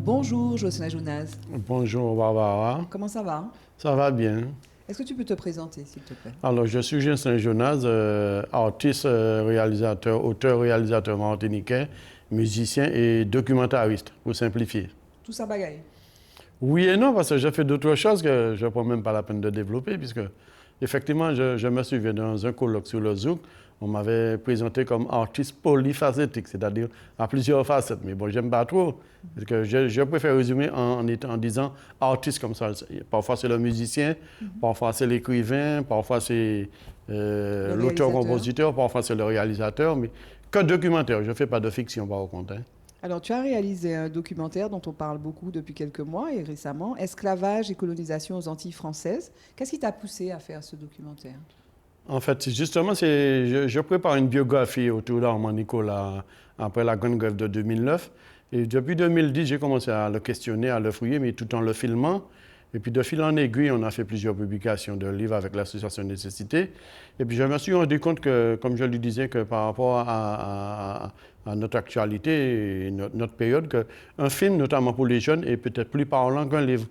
Bonjour Josna Jonas, Bonjour Barbara, comment ça va? ça va bien. Est-ce que tu peux te présenter s'il te plaît? Alors je suis Jocelyn Jonas, artiste, réalisateur, auteur-réalisateur martiniquais, musicien et documentariste, pour simplifier. Tout ça bagaille. Oui et non, parce que j'ai fait d'autres choses que je ne prends même pas la peine de développer, puisque effectivement, je me souviens dans un colloque sur le Zouk, on m'avait présenté comme artiste polyfacétique, c'est-à-dire à plusieurs facettes. Mais bon, j'aime pas trop, parce que je préfère résumer en disant artiste comme ça. Parfois c'est le musicien, parfois c'est l'écrivain, parfois c'est Le réalisateur. l'auteur-compositeur, parfois c'est le réalisateur, mais que documentaire, je ne fais pas de fiction par contre, hein. Alors tu as réalisé un documentaire dont on parle beaucoup depuis quelques mois et récemment, Esclavage et colonisation aux Antilles françaises. Qu'est-ce qui t'a poussé à faire ce documentaire? En fait, justement, je prépare une biographie autour d'Armand Nicolas après la Grande Grève de 2009. Et depuis 2010, j'ai commencé à le questionner, à le fouiller, mais tout en le filmant. Et puis de fil en aiguille, on a fait plusieurs publications de livres avec l'association Nécessité. Et puis je me suis rendu compte que, comme je lui disais, que par rapport à notre actualité et notre période, qu'un film, notamment pour les jeunes, est peut-être plus parlant qu'un livre.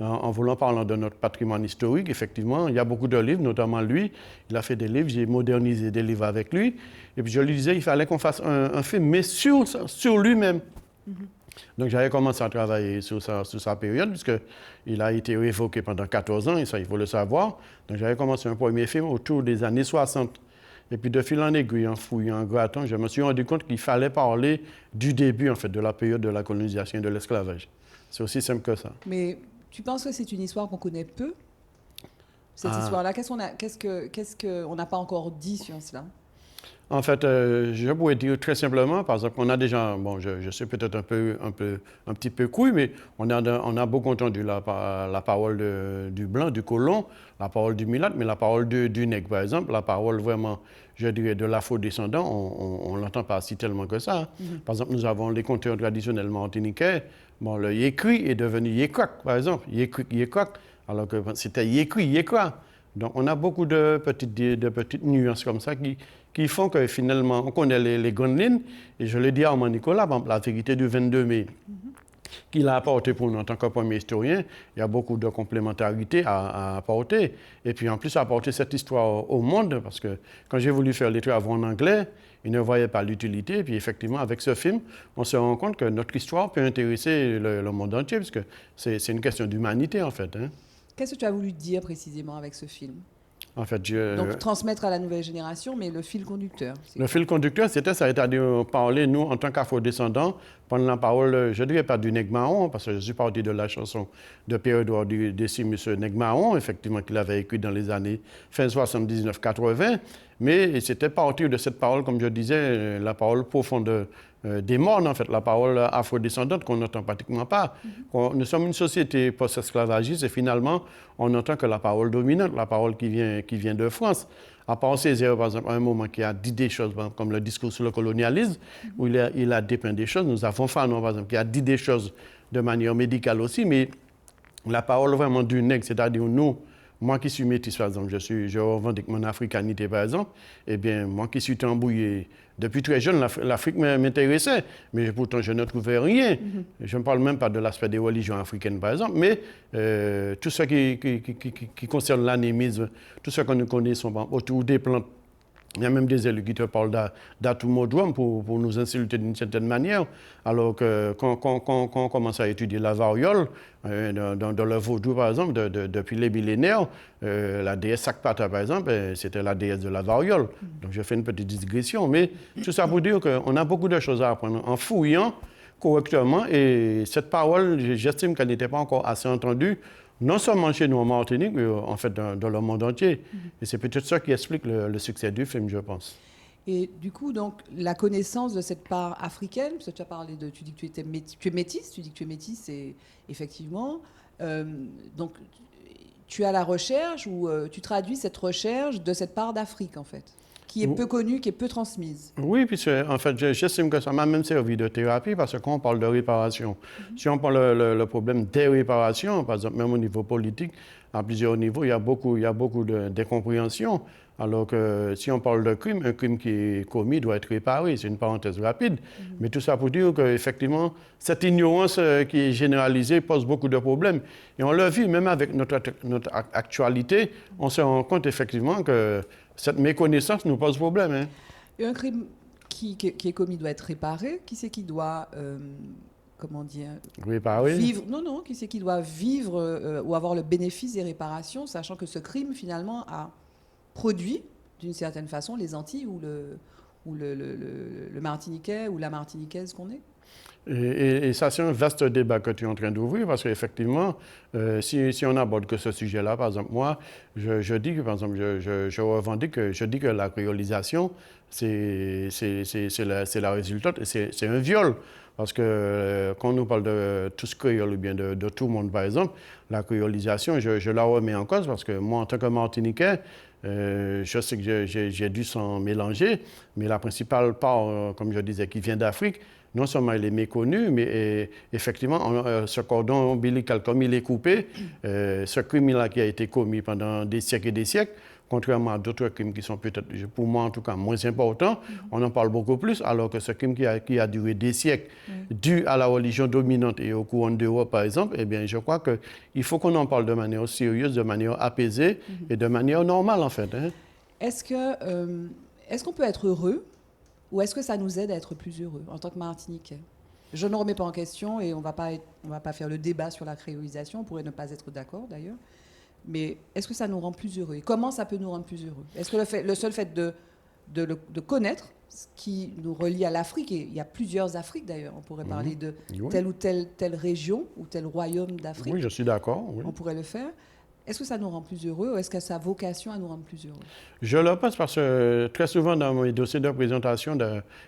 En voulant parler de notre patrimoine historique, effectivement, il y a beaucoup de livres, notamment lui. Il a fait des livres, j'ai modernisé des livres avec lui. Et puis je lui disais, il fallait qu'on fasse un film, mais sur lui-même. Donc j'avais commencé à travailler sur sa période, puisqu'il a été révoqué pendant 14 ans, et ça, il faut le savoir. Donc j'avais commencé un premier film autour des années 60. Et puis de fil en aiguille, en fouillant, en grattant, je me suis rendu compte qu'il fallait parler du début, en fait, de la période de la colonisation et de l'esclavage. C'est aussi simple que ça. Mais tu penses que c'est une histoire qu'on connaît peu? Cette Ah. histoire-là, qu'est-ce qu'on n'a pas encore dit sur cela? En fait, je pourrais dire très simplement, par exemple, on a déjà, bon, je suis peut-être un petit peu couille, mais on a beaucoup entendu la parole du blanc, du colon, la parole du mulâtre, mais la parole du nègre, par exemple, la parole vraiment, je dirais, de l'afro-descendant, on ne l'entend pas si tellement que ça. Par exemple, nous avons les conteurs traditionnels martiniquais. Bon, le yékri est devenu yékwak, par exemple, yékri, yékwak, alors que c'était yékri, yékwa. Donc, on a beaucoup de petites nuances comme ça qui font que finalement, on connaît les grandes lignes. Et je l'ai dit à Armand Nicolas, par exemple, la vérité du 22 mai, qu'il a apporté pour nous en tant que premier historien. Il y a beaucoup de complémentarité à apporter. Et puis en plus, apporter cette histoire au monde, parce que quand j'ai voulu faire les travaux en anglais, ils ne voyaient pas l'utilité. Et puis effectivement, avec ce film, on se rend compte que notre histoire peut intéresser le monde entier, parce que c'est une question d'humanité en fait, hein. Qu'est-ce que tu as voulu dire précisément avec ce film? En fait, Donc transmettre à la nouvelle génération, mais le fil conducteur, c'est le quoi? fil conducteur, c'était ça, c'est-à-dire parler, nous, en tant qu'afro-descendants, prendre la parole, je ne dirais pas du nègre marron, parce que je suis parti de la chanson de Pierre-Édouard Dessy, M. Nègre marron, effectivement, qu'il avait écrit dans les années fin 79-80, mais c'était partir de cette parole, comme je disais, la parole profonde des mornes, en fait, la parole afro-descendante qu'on n'entend pratiquement pas. Nous sommes une société post-esclavagiste et finalement, on n'entend que la parole dominante, la parole qui vient de France. À part Césaire, par exemple, à un moment qui a dit des choses, comme le discours sur le colonialisme, où il a dépeint des choses. Nous avons Fanon, par exemple, qui a dit des choses de manière médicale aussi, mais la parole vraiment du nègre, c'est-à-dire nous, moi qui suis métis, par exemple, je revendique mon africanité, par exemple, eh bien, moi qui suis tambouillé, depuis très jeune, l'Afrique m'intéressait, mais pourtant je ne trouvais rien. Je ne parle même pas de l'aspect des religions africaines, par exemple, mais tout ce qui concerne l'anémisme, tout ce que nous connaissons autour des plantes. Il y a même des élus qui te parlent d'Atumodouam pour nous insulter d'une certaine manière, alors que quand on commence à étudier la variole, dans le vaudou par exemple, depuis les millénaires, la déesse Sakpata par exemple, c'était la déesse de la variole. Donc je fais une petite digression, mais tout ça pour dire qu'on a beaucoup de choses à apprendre en fouillant correctement, et cette parole, j'estime qu'elle n'était pas encore assez entendue, non seulement chez nous en Martinique, mais en fait dans le monde entier. Et c'est peut-être ça qui explique le succès du film, je pense. Et du coup, donc, la connaissance de cette part africaine, parce que tu as parlé de, tu dis que tu es métisse, tu dis que tu es métisse, et effectivement, donc, tu as la recherche ou tu traduis cette recherche de cette part d'Afrique, en fait. qui est peu connue, qui est peu transmise. Oui, puis en fait, j'estime que ça m'a même servi de thérapie parce que quand on parle de réparation, si on prend le problème des réparations, par exemple, même au niveau politique, à plusieurs niveaux, il y a beaucoup d'incompréhension. Alors que si on parle de crime, un crime qui est commis doit être réparé. C'est une parenthèse rapide. Mais tout ça pour dire qu'effectivement, cette ignorance qui est généralisée pose beaucoup de problèmes. Et on l'a vu, même avec notre actualité, on se rend compte effectivement que cette méconnaissance nous pose problème. Hein. Et un crime qui est commis doit être réparé. Qui c'est qui doit, comment dire, réparer. Vivre? Non, qui c'est qui doit vivre ou avoir le bénéfice des réparations, sachant que ce crime finalement a produit d'une certaine façon les Antilles ou le Martiniquais ou la Martiniquaise qu'on est. Et ça, c'est un vaste débat que tu es en train d'ouvrir parce qu'effectivement, si on n'aborde que ce sujet-là, par exemple, moi, je dis que, par exemple, je revendique, je dis que la créolisation, c'est la résultante, c'est un viol. Parce que quand on nous parle de tous créoles ou bien de tout le monde, par exemple, la créolisation, je la remets en cause parce que moi, en tant que Martiniquais, je sais que j'ai dû s'en mélanger, mais la principale part, comme je disais, qui vient d'Afrique, non seulement elle est méconnue, mais effectivement, ce cordon ombilical, comme il est coupé, ce crime-là qui a été commis pendant des siècles et des siècles, contrairement à d'autres crimes qui sont peut-être, pour moi en tout cas, moins importants, on en parle beaucoup plus, alors que ce crime qui a duré des siècles, dû à la religion dominante et au couronne d'Europe, par exemple, eh bien, je crois qu'il faut qu'on en parle de manière sérieuse, de manière apaisée et de manière normale, en fait. Hein. Est-ce qu'on peut être heureux ou est-ce que ça nous aide à être plus heureux en tant que Martiniquais? Je ne remets pas en question et on va pas faire le débat sur la créolisation, on pourrait ne pas être d'accord d'ailleurs. Mais est-ce que ça nous rend plus heureux? Et comment ça peut nous rendre plus heureux? Est-ce que le seul fait de connaître ce qui nous relie à l'Afrique, et il y a plusieurs Afriques d'ailleurs, on pourrait parler de telle ou telle région ou tel royaume d'Afrique. Oui, je suis d'accord. Oui. On pourrait le faire. Est-ce que ça nous rend plus heureux ou est-ce que ça a vocation à nous rendre plus heureux? Je le pense parce que très souvent dans mes dossiers de présentation,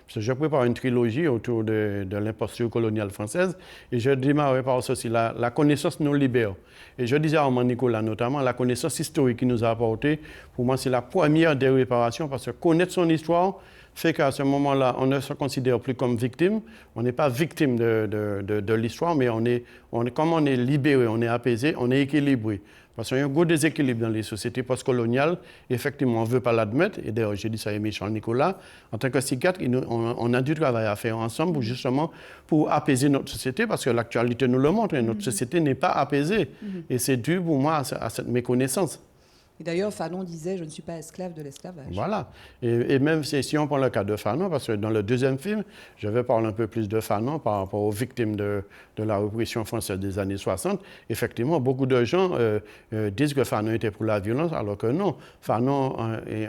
je prépare une trilogie autour de l'imposture coloniale française et je démarre par ceci, la connaissance nous libère. Et je disais à Armand Nicolas notamment, la connaissance historique qu'il nous a apportée, pour moi c'est la première des réparations parce que connaître son histoire fait qu'à ce moment-là, on ne se considère plus comme victime, on n'est pas victime de l'histoire, mais comme on est libéré, on est apaisé, on est équilibré. Parce qu'il y a un gros déséquilibre dans les sociétés postcoloniales. Effectivement, on ne veut pas l'admettre. Et d'ailleurs, j'ai dit ça à Aimé Charles Nicolas. En tant que psychiatre, on a du travail à faire ensemble pour apaiser notre société, parce que l'actualité nous le montre. Et notre société n'est pas apaisée. Et c'est dû pour moi à cette méconnaissance. Et d'ailleurs, Fanon disait « Je ne suis pas esclave de l'esclavage ». Voilà. Et même si on prend le cas de Fanon, parce que dans le deuxième film, je vais parler un peu plus de Fanon par rapport aux victimes de la répression française des années 60. Effectivement, beaucoup de gens disent que Fanon était pour la violence, alors que non. Fanon,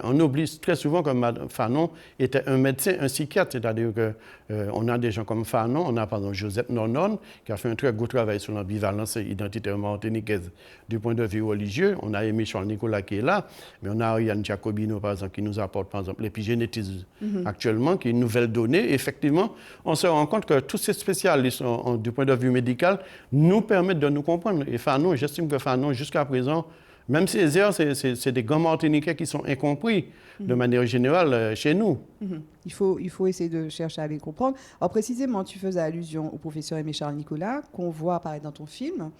on oublie très souvent que Fanon était un médecin, un psychiatre, c'est-à-dire qu'on a des gens comme Fanon, on a par exemple Josette Nonon, qui a fait un très gros travail sur l'ambivalence identitaire martiniquaise du point de vue religieux. On a Aimé Charles Nicolas qui est là, mais on a Ariane Jacobino, par exemple, qui nous apporte, par exemple, l'épigénétisme actuellement, qui est une nouvelle donnée. Effectivement, on se rend compte que tous ces spécialistes, du point de vue médical, nous permettent de nous comprendre. Et Fanon, j'estime que Fanon, jusqu'à présent, même ses erreurs, c'est des grands Martiniquais qui sont incompris de manière générale chez nous. Il faut essayer de chercher à les comprendre. Alors précisément, tu faisais allusion au professeur Aimé Charles Nicolas, qu'on voit apparaître dans ton film,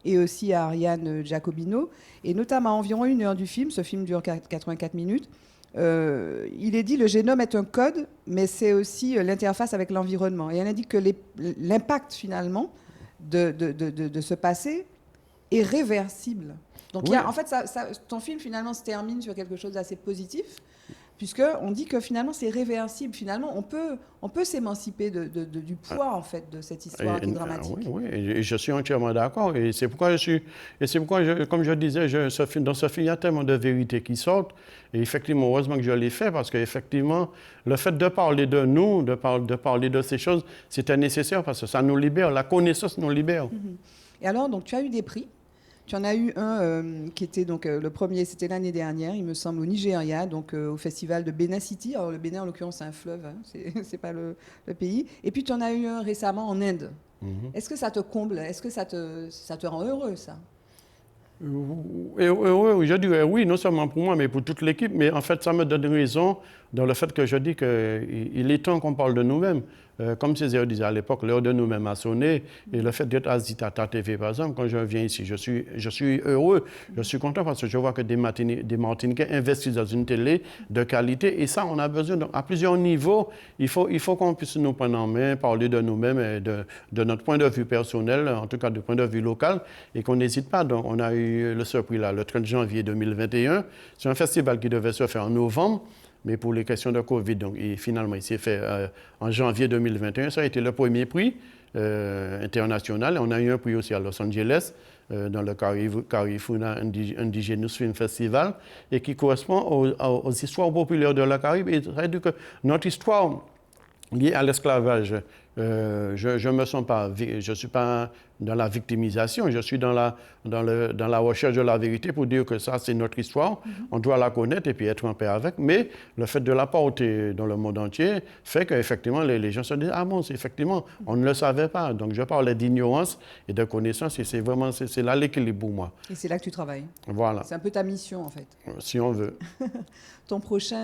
et aussi à Ariane Jacobino, et notamment à environ 1 heure du film, ce film dure 84 minutes, il est dit le génome est un code, mais c'est aussi l'interface avec l'environnement. Et elle indique que l'impact finalement de ce passé est réversible. Donc oui. en fait, ton film finalement se termine sur quelque chose d'assez positif, puisqu'on dit que finalement c'est réversible. Finalement, on peut s'émanciper du poids en fait de cette histoire qui est dramatique. Oui, et je suis entièrement d'accord. Et c'est pourquoi comme je disais, dans ce film, il y a tellement de vérités qui sortent. Et effectivement, heureusement que je l'ai fait, parce qu'effectivement, le fait de parler de nous, de parler de ces choses, c'était nécessaire parce que ça nous libère, la connaissance nous libère. Et alors, donc, tu as eu des prix. Tu en as eu un qui était donc le premier, c'était l'année dernière, il me semble, au Nigeria, donc au festival de Benin City. Alors le Bénin, en l'occurrence, c'est un fleuve, hein, c'est pas le pays. Et puis tu en as eu un récemment en Inde. Est-ce que ça te comble? Est-ce que ça te rend heureux, ça? Oui, je dirais oui, non seulement pour moi, mais pour toute l'équipe. Mais en fait, ça me donne raison dans le fait que je dis qu'il est temps qu'on parle de nous-mêmes. Comme Césaire disait à l'époque, l'heure de nous-mêmes a sonné. Et le fait d'être à Zitata TV, par exemple, quand je viens ici, je suis heureux, je suis content parce que je vois que des Martiniquais investissent dans une télé de qualité. Et ça, on a besoin, donc, à plusieurs niveaux, il faut qu'on puisse nous prendre en main, parler de nous-mêmes et de notre point de vue personnel, en tout cas du point de vue local, et qu'on n'hésite pas. Donc, on a eu ce prix-là le 30 janvier 2021. C'est un festival qui devait se faire en novembre. Mais pour les questions de Covid, donc, finalement, il s'est fait en janvier 2021. Ça a été le premier prix international. On a eu un prix aussi à Los Angeles, dans le Carifuna Indigenous Film Festival, et qui correspond aux histoires populaires de la Caraïbe. Et ça veut dire que notre histoire liée à l'esclavage, je me sens pas, je suis pas dans la victimisation, je suis dans la recherche de la vérité pour dire que ça, c'est notre histoire, on doit la connaître et puis être en paix avec, mais le fait de la porter dans le monde entier fait qu'effectivement, les gens se disent « Ah bon, effectivement, on ne le savait pas ». Donc, je parlais d'ignorance et de connaissance et c'est là l'équilibre pour moi. Et c'est là que tu travailles. Voilà. C'est un peu ta mission, en fait. Si on veut. Ton projet,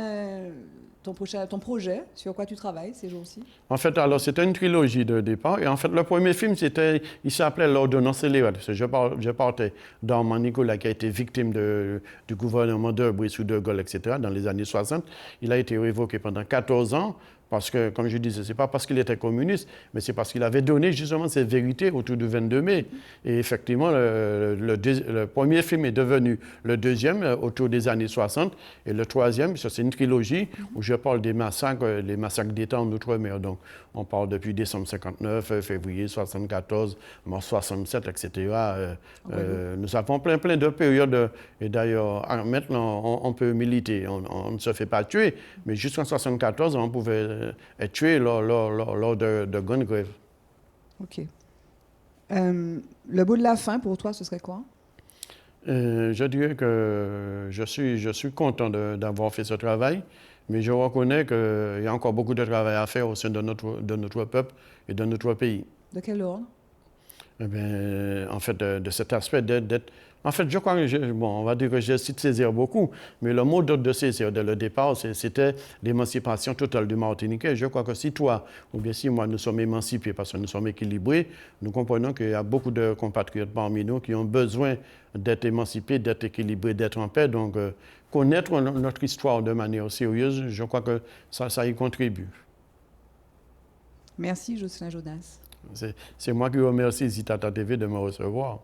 sur quoi tu travailles ces jours-ci? En fait, alors, c'était une trilogie de départ. Et en fait, le premier film, il s'appelait L'ordonnance scélérate. Je partais d'Armand Nicolas, qui a été victime du gouvernement de Brice ou de Gaulle, etc., dans les années 60. Il a été révoqué pendant 14 ans. Parce que, comme je disais, ce n'est pas parce qu'il était communiste, mais c'est parce qu'il avait donné justement cette vérité autour du 22 mai. Et effectivement, le premier film est devenu le deuxième autour des années 60. Et le troisième, ça c'est une trilogie où je parle des massacres, les massacres d'État en Outre-mer. Donc, on parle depuis décembre 59, février 74, mars 67, etc. Nous avons plein de périodes. Et d'ailleurs, maintenant, on peut militer. On ne se fait pas tuer. Mais jusqu'en 74, on pouvait être tué lors de grandes grèves. OK. Le mot de la fin, pour toi, ce serait quoi? Je dirais que je suis content d'avoir fait ce travail, mais je reconnais qu'il y a encore beaucoup de travail à faire au sein de notre peuple et de notre pays. De quel ordre? Eh bien, en fait, de cet aspect d'être... En fait, je crois que, on va dire que je cite Césaire beaucoup, mais le mot d'ordre de Césaire, dès le départ, c'était l'émancipation totale du Martiniquais. Je crois que si toi, ou bien si moi, nous sommes émancipés parce que nous sommes équilibrés, nous comprenons qu'il y a beaucoup de compatriotes parmi nous qui ont besoin d'être émancipés, d'être équilibrés, d'être en paix. Donc, connaître notre histoire de manière sérieuse, je crois que ça y contribue. Merci, Jocelyn Jonas. C'est moi qui remercie Zitata TV de me recevoir.